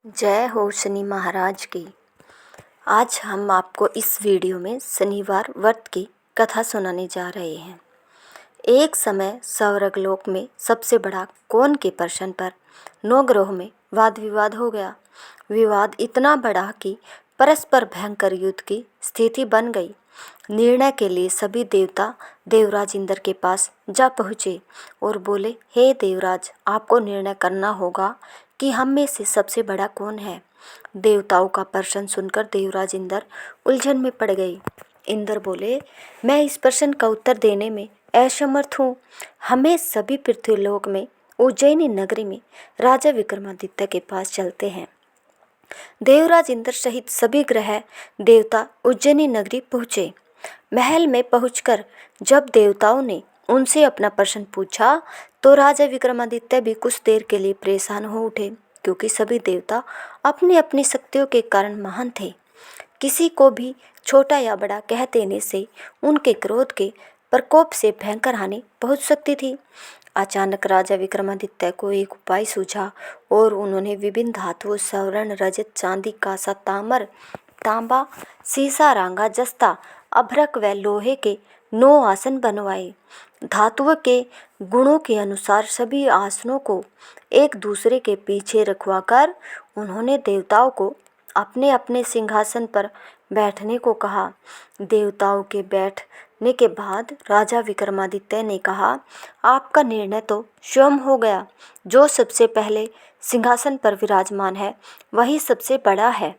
जय हो शनि महाराज की। आज हम आपको इस वीडियो में शनिवार व्रत की कथा सुनाने जा रहे हैं। एक समय स्वर्गलोक में सबसे बड़ा कौन के प्रश्न पर नौ ग्रहों में वाद विवाद हो गया। विवाद इतना बड़ा कि परस्पर भयंकर युद्ध की स्थिति बन गई। निर्णय के लिए सभी देवता देवराज इंद्र के पास जा पहुँचे और बोले, हे देवराज, आपको निर्णय करना होगा कि हम में से सबसे बड़ा कौन है। देवताओं का प्रश्न सुनकर देवराज इंद्र उलझन में पड़ गए। इंद्र बोले, मैं इस प्रश्न का उत्तर देने में असमर्थ हूँ। हमें सभी पृथ्वीलोक में उज्जैनी नगरी में राजा विक्रमादित्य के पास चलते हैं। देवराज इंद्र सहित सभी ग्रह देवता उज्जैनी नगरी पहुँचे। महल में पहुंचकर जब देवताओं ने उनसे अपना प्रश्न पूछा तो राजा विक्रमादित्य भी कुछ देर के लिए परेशान हो उठे, क्योंकि सभी देवता अपनी अपनी शक्तियों के कारण महान थे। किसी को भी छोटा या बड़ा कह देने से उनके क्रोध के प्रकोप से भयंकर हानि पहुंच सकती थी। अचानक राजा विक्रमादित्य को एक उपाय सूझा और उन्होंने विभिन्न धातुओं स्वर्ण, रजत, चांदी, कांसा, ताम्र, तांबा, सीसा, रांगा, जस्ता, अभ्रक व लोहे के 9 आसन बनवाए। धातुओं के गुणों के अनुसार सभी आसनों को एक दूसरे के पीछे रखवाकर उन्होंने देवताओं को अपने अपने सिंहासन पर बैठने को कहा। देवताओं के बैठने के बाद राजा विक्रमादित्य ने कहा, आपका निर्णय तो स्वयं हो गया। जो सबसे पहले सिंहासन पर विराजमान है वही सबसे बड़ा है।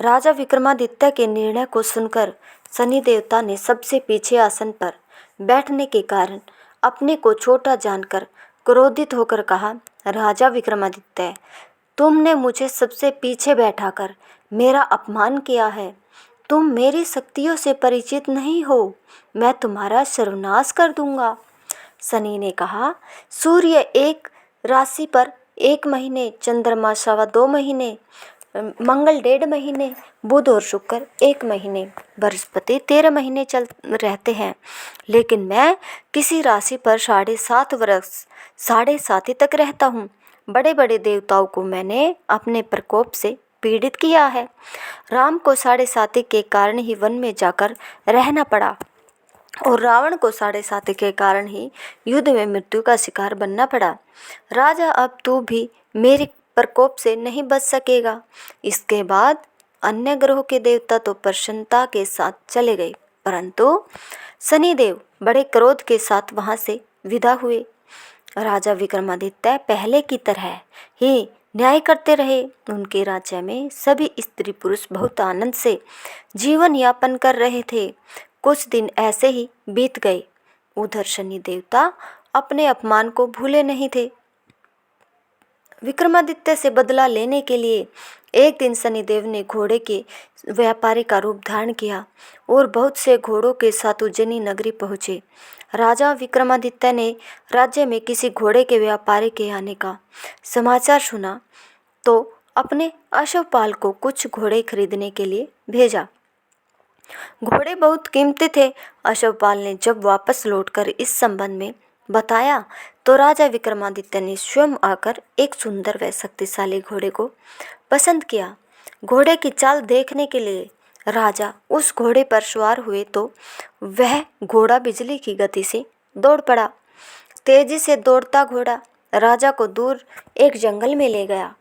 राजा विक्रमादित्य के निर्णय को सुनकर शनि देवता ने सबसे पीछे आसन पर बैठने के कारण अपने को छोटा जानकर क्रोधित होकर कहा, राजा विक्रमादित्य, तुमने मुझे सबसे पीछे बैठाकर मेरा अपमान किया है। तुम मेरी शक्तियों से परिचित नहीं हो। मैं तुम्हारा सर्वनाश कर दूंगा। शनि ने कहा, सूर्य एक राशि पर 1 महीने, चंद्रमा 2.25 महीने, मंगल 1.5 महीने, बुध और शुक्र 1 महीने, बृहस्पति 13 महीने चल रहते हैं, लेकिन मैं किसी राशि पर 7.5 वर्ष 7.5 तक रहता हूँ। बड़े बड़े देवताओं को मैंने अपने प्रकोप से पीड़ित किया है। राम को 7.5 के कारण ही वन में जाकर रहना पड़ा और रावण को 7.5 के कारण ही युद्ध में मृत्यु का शिकार बनना पड़ा। राजा, अब तू भी मेरे प्रकोप से नहीं बच सकेगा। इसके बाद अन्य ग्रहों के देवता तो प्रसन्नता के साथ चले गए, परंतु शनिदेव बड़े क्रोध के साथ वहां से विदा हुए। राजा विक्रमादित्य पहले की तरह ही न्याय करते रहे। उनके राज्य में सभी स्त्री पुरुष बहुत आनंद से जीवन यापन कर रहे थे। कुछ दिन ऐसे ही बीत गए। उधर शनि देवता अपने अपमान को भूले नहीं थे। विक्रमादित्य से बदला लेने के लिए एक दिन शनिदेव ने घोड़े के व्यापारी का रूप धारण किया और बहुत से घोड़ों के साथ उज्जैनी नगरी पहुँचे। राजा विक्रमादित्य ने राज्य में किसी घोड़े के व्यापारी के आने का समाचार सुना तो अपने अश्वपाल को कुछ घोड़े खरीदने के लिए भेजा। घोड़े बहुत कीमती थे। अश्वपाल ने जब वापस लौटकर इस संबंध में बताया तो राजा विक्रमादित्य ने स्वयं आकर एक सुंदर व शक्तिशाली घोड़े को पसंद किया। घोड़े की चाल देखने के लिए राजा उस घोड़े पर सवार हुए तो वह घोड़ा बिजली की गति से दौड़ पड़ा। तेजी से दौड़ता घोड़ा राजा को दूर एक जंगल में ले गया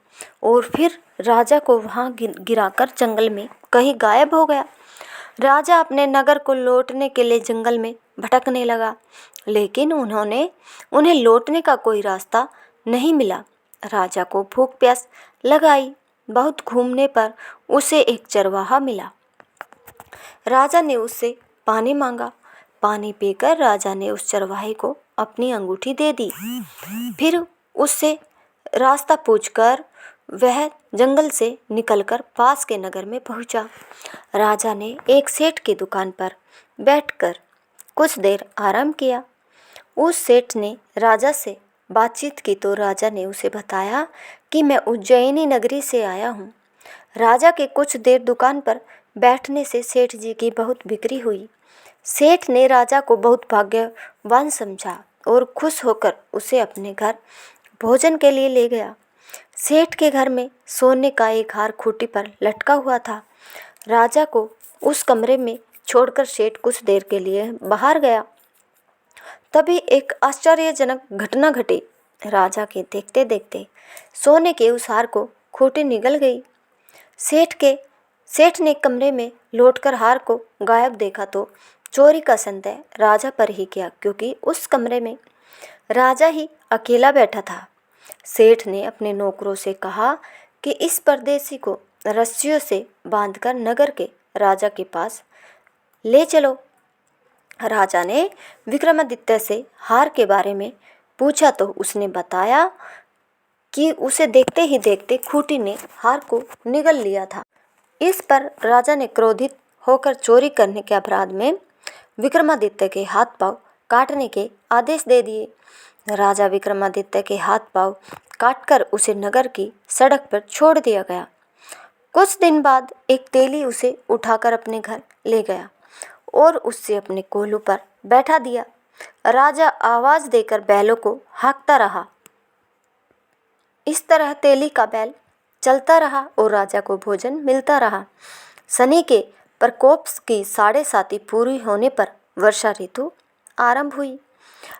और फिर राजा को वहां गिराकर जंगल में कहीं गायब हो गया। राजा अपने नगर को लौटने के लिए जंगल में भटकने लगा, लेकिन उन्हें लौटने का कोई रास्ता नहीं मिला। राजा को भूख प्यास लगाई। बहुत घूमने पर उसे एक चरवाहा मिला। राजा ने उससे पानी मांगा। पानी पीकर राजा ने उस चरवाहे को अपनी अंगूठी दे दी। फिर उससे रास्ता पूछकर वह जंगल से निकलकर पास के नगर में पहुंचा। राजा ने एक सेठ की दुकान पर बैठकर कुछ देर आराम किया। उस सेठ ने राजा से बातचीत की तो राजा ने उसे बताया कि मैं उज्जैनी नगरी से आया हूँ। राजा के कुछ देर दुकान पर बैठने से सेठ जी की बहुत बिक्री हुई। सेठ ने राजा को बहुत भाग्यवान समझा और खुश होकर उसे अपने घर भोजन के लिए ले गया। सेठ के घर में सोने का एक हार खूंटी पर लटका हुआ था। राजा को उस कमरे में छोड़कर सेठ कुछ देर के लिए बाहर गया। तभी एक आश्चर्यजनक घटना घटी। राजा के देखते देखते सोने के उस हार को खूंटी निगल गई। सेठ ने कमरे में लौटकर हार को गायब देखा तो चोरी का संदेह राजा पर ही किया, क्योंकि उस कमरे में राजा ही अकेला बैठा था। सेठ ने अपने नौकरों से कहा कि इस परदेसी को रस्सियों से बांधकर नगर के राजा के पास ले चलो। राजा ने विक्रमादित्य से हार के बारे में पूछा तो उसने बताया कि उसे देखते ही देखते खूंटी ने हार को निगल लिया था। इस पर राजा ने क्रोधित होकर चोरी करने के अपराध में विक्रमादित्य के हाथ पांव काटने के आदेश दे दिए। राजा विक्रमादित्य के हाथ पांव काटकर उसे नगर की सड़क पर छोड़ दिया गया। कुछ दिन बाद एक तेली उसे उठाकर अपने घर ले गया और उससे अपने कोल्हू पर बैठा दिया। राजा आवाज देकर बैलों को हाँकता रहा। इस तरह तेली का बैल चलता रहा और राजा को भोजन मिलता रहा। शनि के प्रकोप की 7.5 पूरी होने पर वर्षा ऋतु आरंभ हुई।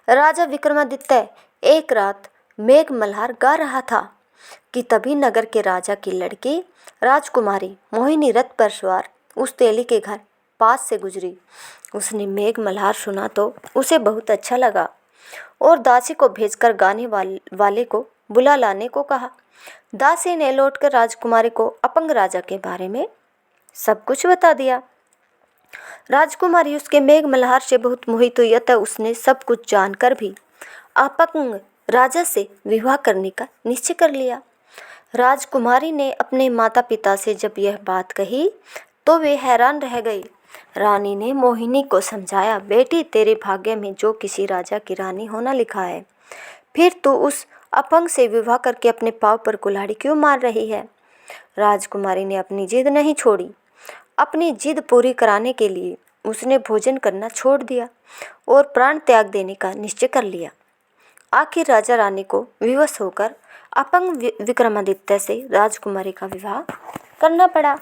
राजा विक्रमादित्य एक रात मेघ मल्हार गा रहा था कि तभी नगर के राजा की लड़की राजकुमारी मोहिनी रथ पर सवार उस तेली के घर पास से गुजरी। उसने मेघ मल्हार सुना तो उसे बहुत अच्छा लगा और दासी को भेजकर गाने वाले को बुला लाने को कहा। दासी ने लौटकर राजकुमारी को अपंग राजा के बारे में सब कुछ बता दिया। राजकुमारी उसके मेघ मल्हार से बहुत मोहित हुई, अतः उसने सब कुछ जानकर भी अपंग राजा से विवाह करने का निश्चय कर लिया। राजकुमारी ने अपने माता पिता से जब यह बात कही तो वे हैरान रह गए। रानी ने मोहिनी को समझाया, बेटी तेरे भाग्य में जो किसी राजा की रानी होना लिखा है, फिर तू उस अपंग से विवाह करके अपने पाँव पर कुल्हाड़ी क्यों मार रही है। राजकुमारी ने अपनी जिद नहीं छोड़ी। अपनी जिद पूरी कराने के लिए उसने भोजन करना छोड़ दिया और प्राण त्याग देने का निश्चय कर लिया। आखिर राजा रानी को विवश होकर अपंग विक्रमादित्य से राजकुमारी का विवाह करना पड़ा।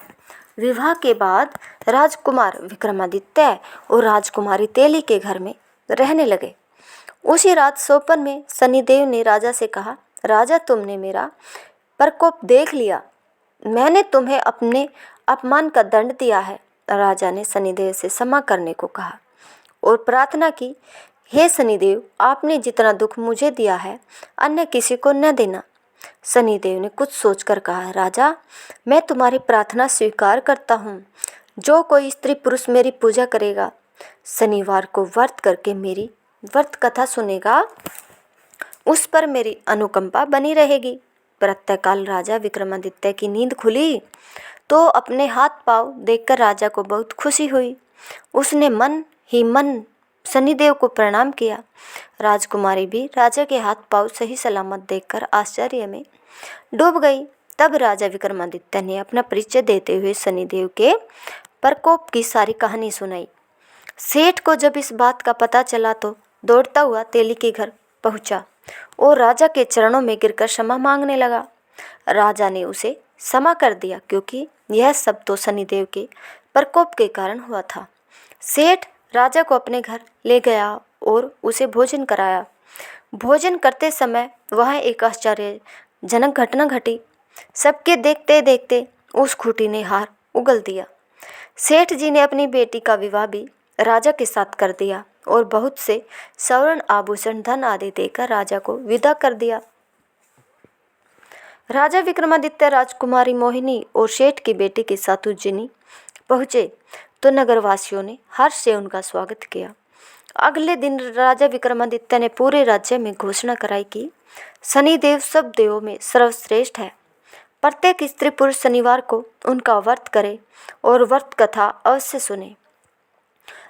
विवाह के बाद राजकुमार विक्रमादित्य और राजकुमारी तेली के घर में रहने लगे। उसी रात स्वप्न में शनिदेव ने राजा से कहा, राजा तुमने मेरा प्रकोप देख लिया, मैंने तुम्हें अपने अपमान का दंड दिया है। राजा ने शनिदेव से क्षमा करने को कहा और प्रार्थना की, हे शनिदेव आपने जितना दुख मुझे दिया है अन्य किसी को न देना। शनिदेव ने कुछ सोचकर कहा, राजा मैं तुम्हारी प्रार्थना स्वीकार करता हूँ। जो कोई स्त्री पुरुष मेरी पूजा करेगा, शनिवार को व्रत करके मेरी व्रत कथा सुनेगा, उस पर मेरी अनुकंपा बनी रहेगी। प्रातःकाल राजा विक्रमादित्य की नींद खुली तो अपने हाथ पांव देखकर राजा को बहुत खुशी हुई। उसने मन ही मन शनिदेव को प्रणाम किया। राजकुमारी भी राजा के हाथ पांव सही सलामत देखकर आश्चर्य में डूब गई। तब राजा विक्रमादित्य ने अपना परिचय देते हुए शनिदेव के प्रकोप की सारी कहानी सुनाई। सेठ को जब इस बात का पता चला तो दौड़ता हुआ तेली के घर पहुंचा और राजा के चरणों में गिरकर क्षमा मांगने लगा। राजा ने उसे क्षमा कर दिया, क्योंकि यह सब तो शनिदेव के प्रकोप के कारण हुआ था। सेठ राजा को अपने घर ले गया और उसे भोजन कराया। भोजन करते समय वहाँ एक आश्चर्यजनक घटना घटी। सबके देखते देखते उस खूंटी ने हार उगल दिया। सेठ जी ने अपनी बेटी का विवाह भी राजा के साथ कर दिया और बहुत से स्वर्ण आभूषण धन आदि देकर राजा को विदा कर दिया। राजा विक्रमादित्य राजकुमारी मोहिनी और सेठ की बेटी के साथ उज्जैनी पहुँचे तो नगरवासियों ने हर्ष से उनका स्वागत किया। अगले दिन राजा विक्रमादित्य ने पूरे राज्य में घोषणा कराई कि शनिदेव सब देवों में सर्वश्रेष्ठ है। प्रत्येक स्त्री पुरुष शनिवार को उनका व्रत करे और व्रत कथा अवश्य सुने।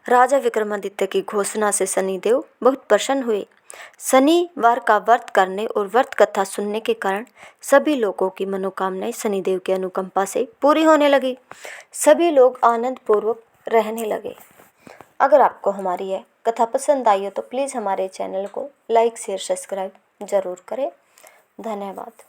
राजा विक्रमादित्य की घोषणा से शनिदेव बहुत प्रसन्न हुए। शनिवार का व्रत करने और व्रत कथा सुनने के कारण सभी लोगों की मनोकामनाएं शनिदेव की अनुकंपा से पूरी होने लगी। सभी लोग आनंद पूर्वक रहने लगे। अगर आपको हमारी यह कथा पसंद आई हो तो प्लीज़ हमारे चैनल को लाइक शेयर सब्सक्राइब ज़रूर करें। धन्यवाद।